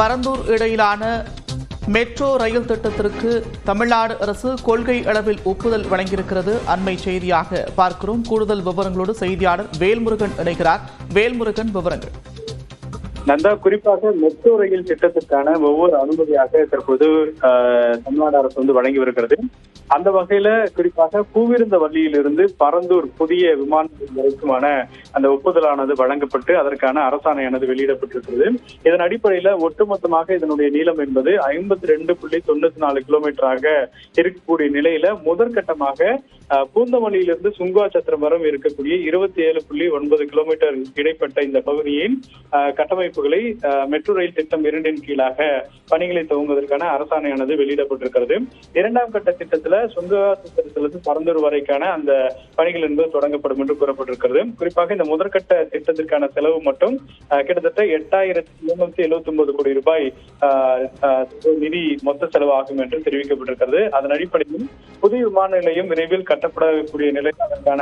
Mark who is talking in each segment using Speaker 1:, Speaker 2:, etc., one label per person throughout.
Speaker 1: பரந்தூர் இடையிலான metro rail திட்டத்திற்கு தமிழ்நாடு அரசு கொள்கை அளவில் ஒப்புதல் வழங்கியிருக்கிறது. அண்மை செய்தியாக பார்க்கிறோம். கூடுதல் விவரங்களோடு செய்தியாளர் வேல்முருகன் இணைகிறார். வேல்முருகன், விவரங்கள்.
Speaker 2: நந்தா, குறிப்பாக மெட்ரோ ரயில் திட்டத்திற்கான ஒவ்வொரு அனுமதியாக தற்போது தமிழ்நாடு அரசு வழங்கி வருகிறது. அந்த வகையில குறிப்பாக பூவிருந்தவல்லியிலிருந்து பரந்தூர் புதிய விமான நிலையம் வரைக்குமான அந்த ஒப்புதலானது வழங்கப்பட்டு அதற்கான அரசாணையானது வெளியிடப்பட்டிருக்கிறது. இதன் அடிப்படையில ஒட்டுமொத்தமாக இதனுடைய நீளம் என்பது 52.94 கிலோமீட்டராக இருக்கக்கூடிய நிலையில முதற்கட்டமாக பூந்தமல்லியிலிருந்து சுங்குவாச்சத்திரம் வரை இருக்கக்கூடிய 27.9 கிலோமீட்டர் இடைப்பட்ட இந்த பகுதியின் கட்டமைப்புகளை மெட்ரோ ரயில் திட்டம் 2 கீழாக பணிகளை துவங்குவதற்கான அரசாணையானது வெளியிடப்பட்டிருக்கிறது. இரண்டாம் கட்ட திட்டத்துல சுங்குவாச்சத்திரத்திலிருந்து பரந்தூர் வரைக்கான அந்த பணிகள் என்பது தொடங்கப்படும் என்று கூறப்பட்டிருக்கிறது. குறிப்பாக இந்த முதற்கட்ட திட்டத்திற்கான செலவு மட்டும் கிட்டத்தட்ட 8,779 கோடி ரூபாய் நிதி மொத்த செலவாகும் என்று தெரிவிக்கப்பட்டிருக்கிறது. அதன் அடிப்படையில் புதிய விமான நிலையம் விரைவில் கட்டப்படக்கூடிய நிலையில் அதற்கான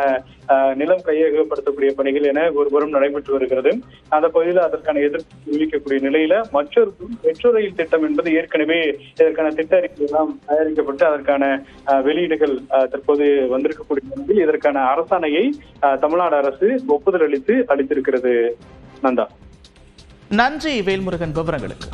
Speaker 2: நிலம் கையகப்படுத்தக்கூடிய பணிகள் என ஒருபுறம் நடைபெற்று வருகிறது. அந்த பகுதியில் அதற்கான எதிர்ப்பு தெரிவிக்கக்கூடிய நிலையில மற்றொரு மெட்ரோ ரயில் திட்டம் என்பது ஏற்கனவே இதற்கான திட்ட அறிக்கை எல்லாம் தயாரிக்கப்பட்டு அதற்கான வெளியீடுகள் தற்போது வந்திருக்கக்கூடிய நிலையில் இதற்கான அரசாணையை தமிழ்நாடு அரசு ஒப்புதல் அளித்திருக்கிறது. நந்தா,
Speaker 1: நன்றி வேல்முருகன் விவரங்களுக்கு.